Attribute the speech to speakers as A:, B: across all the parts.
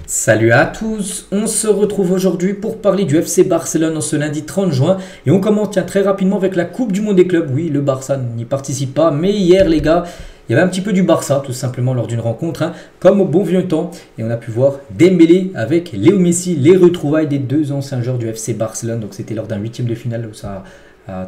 A: Salut à tous, on se retrouve aujourd'hui pour parler du FC Barcelone en ce lundi 30 juin et on commence très rapidement avec la Coupe du Monde des clubs. Oui, le Barça n'y participe pas, mais hier les gars, il y avait un petit peu du Barça tout simplement lors d'une rencontre, comme au bon vieux temps, et on a pu voir Dembélé avec Léo Messi, les retrouvailles des deux anciens joueurs du FC Barcelone. Donc c'était lors d'un huitième de finale où ça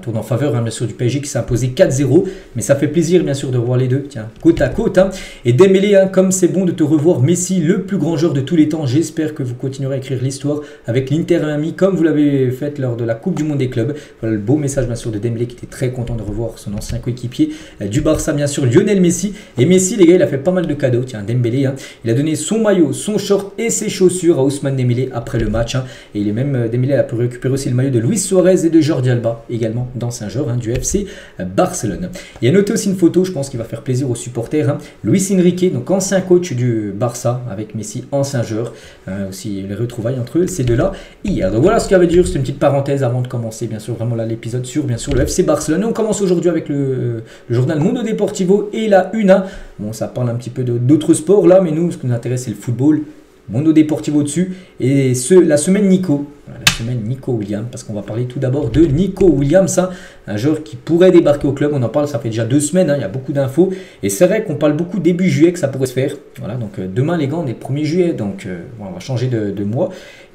A: tourne en faveur bien sûr du PSG qui s'est imposé 4-0, mais ça fait plaisir bien sûr de revoir les deux, tiens, côte à côte. Et Dembélé, comme c'est bon de te revoir, Messi, le plus grand joueur de tous les temps. J'espère que vous continuerez à écrire l'histoire avec l'Inter Miami comme vous l'avez fait lors de la Coupe du Monde des clubs. Voilà le beau message bien sûr de Dembélé qui était très content de revoir son ancien coéquipier du Barça bien sûr, Lionel Messi. Et Messi les gars, il a fait pas mal de cadeaux, tiens, Dembélé, il a donné son maillot, son short et ses chaussures à Ousmane Dembélé après le match, et il est même, Dembélé a pu récupérer aussi le maillot de Luis Suarez et de Jordi Alba également d'anciens joueurs du FC Barcelone. Il a noté aussi une photo, je pense qu'il va faire plaisir aux supporters, Luis Enrique, donc ancien coach du Barça avec Messi, ancien joueur, aussi les retrouvailles entre eux, ces deux-là hier. Donc voilà ce qu'il y avait à dire, c'est une petite parenthèse avant de commencer bien sûr vraiment là l'épisode sur bien sûr le FC Barcelone. Et on commence aujourd'hui avec le journal Mundo Deportivo et la Una. Bon, ça parle un petit peu d'autres sports là, mais nous ce qui nous intéresse c'est le football. Mundo Deportivo dessus et la semaine Nico. La semaine Nico Williams, parce qu'on va parler tout d'abord de Nico Williams, un joueur qui pourrait débarquer au club. On en parle, ça fait déjà 2 semaines, il y a beaucoup d'infos. Et c'est vrai qu'on parle beaucoup début juillet que ça pourrait se faire. Voilà, donc demain les gars, on est le 1er juillet, donc on va changer de mois.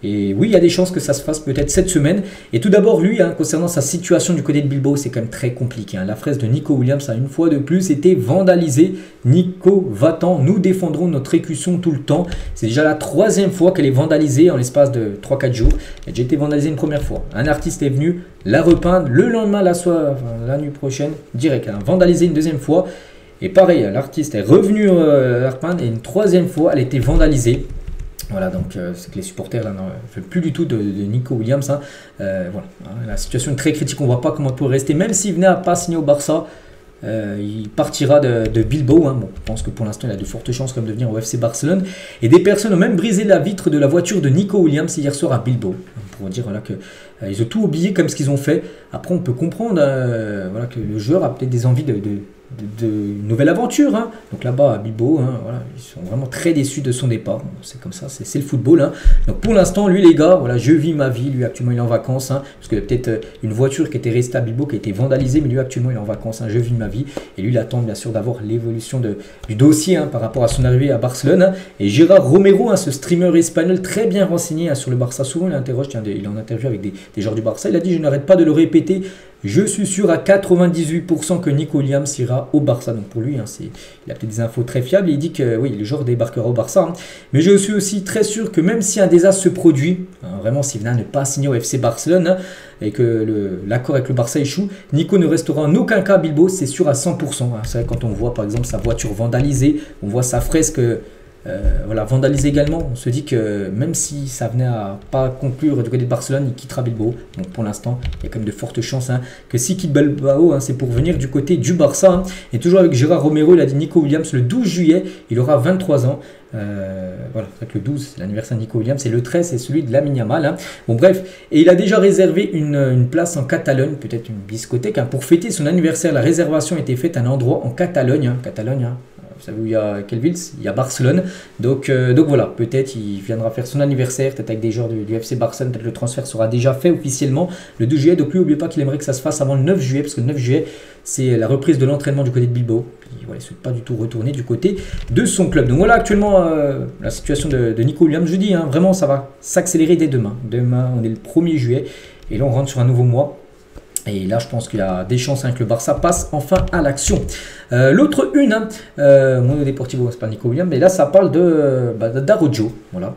A: Et oui, il y a des chances que ça se fasse peut-être cette semaine. Et tout d'abord, lui, concernant sa situation du côté de Bilbao, c'est quand même très compliqué. La fraise de Nico Williams a une fois de plus été vandalisée. Nico, va-t'en, nous défendrons notre écusson tout le temps. C'est déjà la 3e fois qu'elle est vandalisée en l'espace de 3-4 jours. Elle a déjà été vandalisée une première fois. Un artiste est venu la repeindre le lendemain, la nuit prochaine, direct. Vandalisée une 2e fois. Et pareil, l'artiste est revenu la repeindre et une 3e fois, elle a été vandalisée. Voilà, donc c'est que les supporters là ne veulent plus du tout de Nico Williams. Voilà, la situation est très critique, on ne voit pas comment il peut rester. Même s'il venait à pas signer au Barça, il partira de Bilbao. Bon, je pense que pour l'instant il a de fortes chances comme de venir au FC Barcelone. Et des personnes ont même brisé la vitre de la voiture de Nico Williams hier soir à Bilbao. Pour dire voilà, que ils ont tout oublié comme ce qu'ils ont fait. Après on peut comprendre voilà, que le joueur a peut-être des envies de une nouvelle aventure. Donc là-bas à Bilbao, voilà, ils sont vraiment très déçus de son départ. Bon, c'est comme ça, c'est le football. Donc pour l'instant, lui les gars, voilà, je vis ma vie. Lui actuellement il est en vacances, parce qu'il y a peut-être une voiture qui était restée à Bilbao, qui a été vandalisée, mais lui actuellement il est en vacances. Je vis ma vie. Et lui il attend bien sûr d'avoir l'évolution du dossier par rapport à son arrivée à Barcelone. Et Gérard Romero, ce streamer espagnol très bien renseigné sur le Barça, souvent il interroge, il est en interview avec des joueurs du Barça, il a dit: je n'arrête pas de le répéter, je suis sûr à 98% que Nico Williams ira au Barça. Donc pour lui, il a peut-être des infos très fiables. Il dit que oui, le joueur débarquera au Barça. Mais je suis aussi très sûr que même si un désastre se produit, vraiment s'il venait à ne pas signer au FC Barcelone, et que l'accord avec le Barça échoue, Nico ne restera en aucun cas à Bilbao, c'est sûr à 100%. C'est vrai, quand on voit par exemple sa voiture vandalisée, on voit sa fresque voilà, vandalisée également, on se dit que même si ça venait à pas conclure du côté de Barcelone, il quittera Bilbao. Donc pour l'instant, il y a quand même de fortes chances que s'il quitte Bilbao, c'est pour venir du côté du Barça. Et toujours avec Gérard Romero, il a dit Nico Williams le 12 juillet, il aura 23 ans. Voilà, le 12 c'est l'anniversaire de Nico Williams et le 13 c'est celui de Lamine Yamal. Bon bref, et il a déjà réservé une place en Catalogne, peut-être une discothèque, pour fêter son anniversaire. La réservation a été faite à un endroit en Catalogne, vous savez où il y a quelle ville? Il y a Barcelone. Donc voilà, peut-être il viendra faire son anniversaire, peut-être avec des joueurs du FC Barcelone, peut-être le transfert sera déjà fait officiellement le 2 juillet. Donc lui, n'oubliez pas qu'il aimerait que ça se fasse avant le 9 juillet, parce que le 9 juillet, c'est la reprise de l'entraînement du côté de Bilbao. Puis voilà, il ne souhaite pas du tout retourner du côté de son club. Donc voilà actuellement la situation de Nico Williams. Je dis, vraiment, ça va s'accélérer dès demain. Demain, on est le 1er juillet et là, on rentre sur un nouveau mois. Et là, je pense qu'il y a des chances que le Barça passe enfin à l'action. L'autre Mundo Deportivo, c'est pas Nico Williams, mais là, ça parle d'Araujo. Voilà.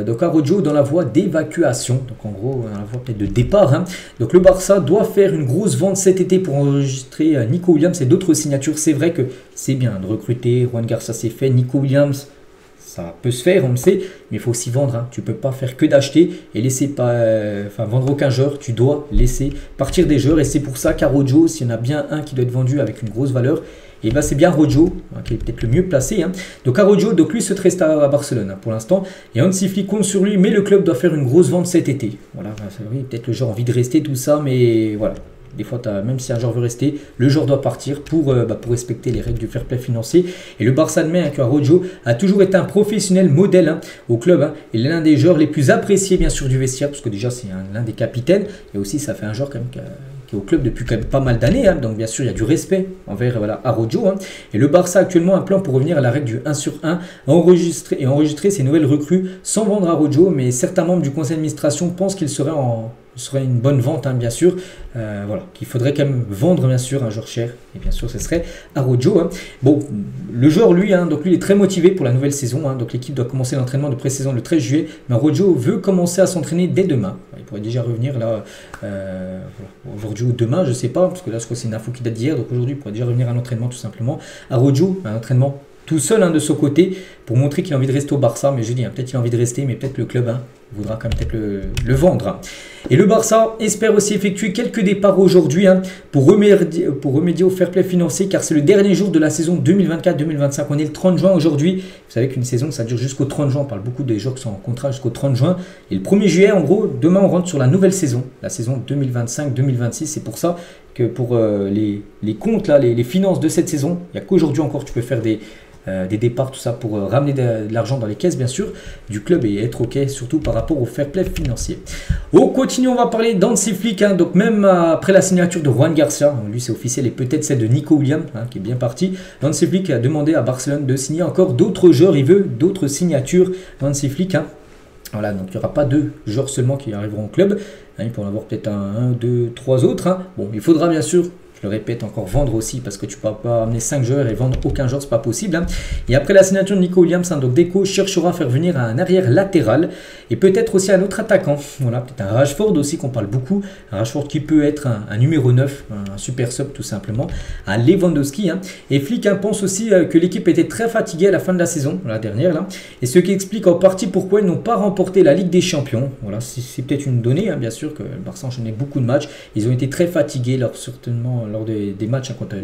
A: Donc Araujo dans la voie d'évacuation. Donc en gros, dans la voie peut-être de départ. Donc le Barça doit faire une grosse vente cet été pour enregistrer Nico Williams et d'autres signatures. C'est vrai que c'est bien de recruter. Juan Garcia, c'est fait. Nico Williams, ça peut se faire, on le sait, mais il faut aussi vendre. Tu ne peux pas faire que d'acheter et laisser vendre aucun joueur. Tu dois laisser partir des joueurs. Et c'est pour ça qu'Araujo, s'il y en a bien un qui doit être vendu avec une grosse valeur, et ben c'est bien Araujo, qui est peut-être le mieux placé. Donc Araujo, donc lui se reste à Barcelone pour l'instant. Et Hansi Flick compte sur lui, mais le club doit faire une grosse vente cet été. Voilà, oui, peut-être le joueur a envie de rester, tout ça, mais voilà. Des fois, même si un joueur veut rester, le joueur doit partir pour respecter les règles du fair play financier. Et le Barça admet que Araujo a toujours été un professionnel modèle au club. Il est l'un des joueurs les plus appréciés, bien sûr, du vestiaire, parce que déjà, c'est l'un des capitaines. Et aussi, ça fait un joueur quand même qui est au club depuis quand même pas mal d'années. Donc, bien sûr, il y a du respect envers Araujo. Et le Barça a actuellement un plan pour revenir à la règle du 1 sur 1, enregistrer ses nouvelles recrues sans vendre Araujo. Mais certains membres du conseil d'administration pensent qu'il serait une bonne vente, bien sûr. Qu'il faudrait quand même vendre, bien sûr, un joueur cher. Et bien sûr, ce serait Araujo. Bon, le joueur, lui, donc lui, il est très motivé pour la nouvelle saison. Donc l'équipe doit commencer l'entraînement de pré-saison le 13 juillet. Mais Araujo veut commencer à s'entraîner dès demain. Il pourrait déjà revenir là, aujourd'hui ou demain, je ne sais pas. Parce que là, je crois que c'est une info qui date d'hier. Donc aujourd'hui, il pourrait déjà revenir à l'entraînement, tout simplement. Araujo, un entraînement tout seul de son côté pour montrer qu'il a envie de rester au Barça. Mais je dis, peut-être qu'il a envie de rester, mais peut-être le club voudra quand même peut-être le vendre. Et le Barça espère aussi effectuer quelques départs aujourd'hui pour remédier au fair play financier, car c'est le dernier jour de la saison 2024-2025. On est le 30 juin aujourd'hui. Vous savez qu'une saison, ça dure jusqu'au 30 juin. On parle beaucoup des joueurs qui sont en contrat jusqu'au 30 juin. Et le 1er juillet, en gros, demain, on rentre sur la nouvelle saison, la saison 2025-2026. C'est pour ça que pour les comptes, là, les finances de cette saison, il n'y a qu'aujourd'hui encore, tu peux faire des départs, tout ça pour ramener de l'argent dans les caisses, bien sûr, du club et être OK, surtout par rapport au fair play financier. On continue, on va parler d'Hansi Flick, donc même après la signature de Juan Garcia, lui c'est officiel, et peut-être celle de Nico Williams, qui est bien parti, Hansi Flick a demandé à Barcelone de signer encore d'autres joueurs, il veut d'autres signatures, Hansi Flick. Voilà, donc il n'y aura pas 2 joueurs seulement qui arriveront au club, il pourra en avoir peut-être 1, 2, 3 autres. Bon, il faudra bien sûr, je le répète encore, vendre aussi, parce que tu ne peux pas amener 5 joueurs et vendre aucun joueur, c'est pas possible. Et après la signature de Nico Williams, donc Deco cherchera à faire venir un arrière latéral et peut-être aussi un autre attaquant. Voilà, peut-être un Rashford aussi qu'on parle beaucoup. Un Rashford qui peut être un numéro 9, un super sub tout simplement. Un Lewandowski. Et Flick pense aussi que l'équipe était très fatiguée à la fin de la saison, la dernière là. Et ce qui explique en partie pourquoi ils n'ont pas remporté la Ligue des Champions. Voilà, c'est peut-être une donnée, bien sûr, que le Barça enchaînait beaucoup de matchs. Ils ont été très fatigués certainement lors des matchs contre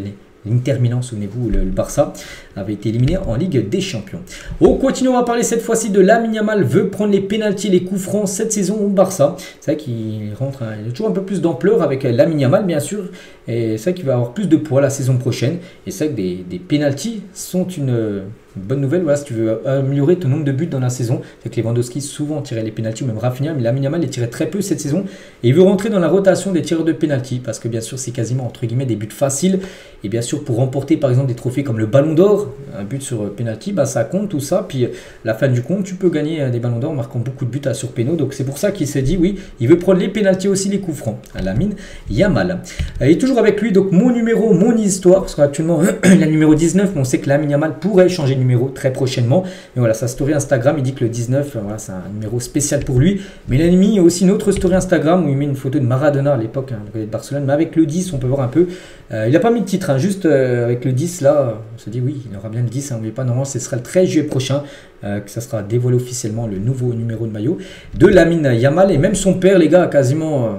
A: l'Inter Milan, souvenez-vous, le Barça avait été éliminé en Ligue des Champions. On continue, on va parler cette fois-ci de Lamine Yamal, veut prendre les pénaltys, les coups francs cette saison au Barça. C'est vrai qu'il rentre, il a toujours un peu plus d'ampleur avec Lamine Yamal, bien sûr, et c'est vrai qu'il va avoir plus de poids la saison prochaine. Et c'est vrai que des pénaltys sont une bonne nouvelle, voilà, si tu veux améliorer ton nombre de buts dans la saison. C'est que Lewandowski souvent tirait les pénaltys, ou même Rafinha, mais Lamine Yamal les tirait très peu cette saison. Et il veut rentrer dans la rotation des tireurs de pénalty, parce que bien sûr c'est quasiment entre guillemets des buts faciles. Et bien sûr pour remporter par exemple des trophées comme le Ballon d'Or, un but sur pénalty, ça compte tout ça. Puis la fin du compte, tu peux gagner des Ballons d'Or en marquant beaucoup de buts sur péno. Donc c'est pour ça qu'il s'est dit oui, il veut prendre les pénaltys aussi, les coups francs. Lamine Yamal. Et toujours avec lui, donc mon numéro, mon histoire, parce qu'actuellement il a le numéro 19, mais on sait que Lamine Yamal pourrait changer de numéro très prochainement. Mais voilà, sa story Instagram, il dit que le 19, voilà, c'est un numéro spécial pour lui. Mais il a mis aussi une autre story Instagram où il met une photo de Maradona à l'époque, de Barcelone, mais avec le 10, on peut voir un peu. Il n'a pas mis de titre, juste avec le 10 là, on se dit oui, il aura bien le 10, n'oubliez pas, normalement ce sera le 13 juillet prochain que ça sera dévoilé officiellement le nouveau numéro de maillot de Lamine Yamal. Et même son père, les gars, a quasiment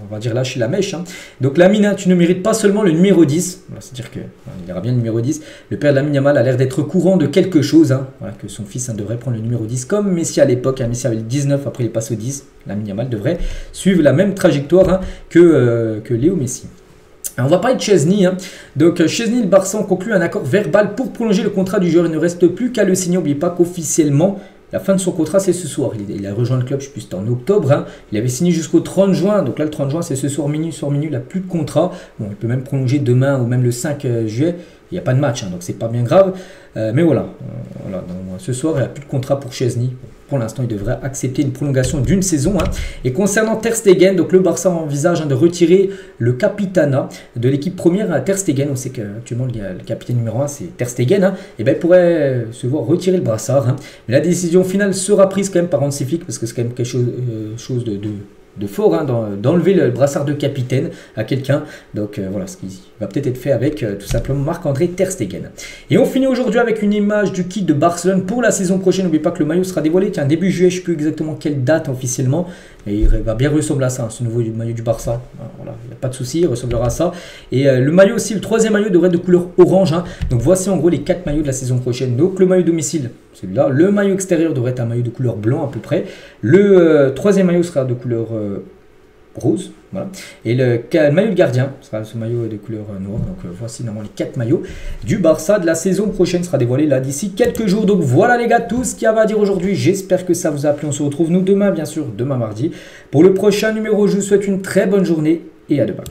A: on va dire lâcher la mèche. Donc Lamine, tu ne mérites pas seulement le numéro 10. Voilà, c'est-à-dire qu'il aura bien le numéro 10. Le père de Lamine Yamal a l'air d'être au courant de quelque chose. Voilà, que son fils devrait prendre le numéro 10 comme Messi à l'époque. Messi avait le 19, après il est passé au 10. Lamine Yamal devrait suivre la même trajectoire que Léo Messi. On va parler de Chesney. Donc Chesney, le Barça ont conclu un accord verbal pour prolonger le contrat du joueur. Il ne reste plus qu'à le signer. N'oubliez pas qu'officiellement, la fin de son contrat, c'est ce soir. Il a rejoint le club, je sais plus, c'était en octobre. Il avait signé jusqu'au 30 juin. Donc là, le 30 juin, c'est ce soir minuit. Il n'a plus de contrat. Bon, il peut même prolonger demain ou même le 5 juillet. Il n'y a pas de match, donc c'est pas bien grave. Mais voilà, donc, ce soir, il n'y a plus de contrat pour Chesney. Pour l'instant, il devrait accepter une prolongation d'une saison. Et concernant Ter Stegen, donc le Barça envisage de retirer le capitana de l'équipe première à Ter Stegen. On sait qu'actuellement, le capitaine numéro 1, c'est Ter Stegen. Et ben, il pourrait se voir retirer le brassard. Mais la décision finale sera prise quand même par Hansi Flick, parce que c'est quand même quelque chose de fort, d'enlever le brassard de capitaine à quelqu'un. Donc voilà, ce qui va peut-être être fait avec tout simplement Marc-André Ter Stegen. Et on finit aujourd'hui avec une image du kit de Barcelone pour la saison prochaine. N'oubliez pas que le maillot sera dévoilé début juillet, je ne sais plus exactement quelle date officiellement. Et il va bien ressembler à ça, ce nouveau maillot du Barça. Voilà, il n'y a pas de souci, il ressemblera à ça. Et le maillot aussi, le troisième maillot devrait être de couleur orange. Donc voici en gros les 4 maillots de la saison prochaine. Donc le maillot domicile, celui-là. Le maillot extérieur devrait être un maillot de couleur blanc à peu près. Le troisième maillot sera de couleur rose. Voilà. Et le maillot de gardien sera ce maillot de couleur noire. Donc voici normalement les 4 maillots du Barça de la saison prochaine sera dévoilé là d'ici quelques jours. Donc voilà les gars, tout ce qu'il y avait à dire aujourd'hui. J'espère que ça vous a plu. On se retrouve nous demain, bien sûr, demain mardi. Pour le prochain numéro, je vous souhaite une très bonne journée et à demain.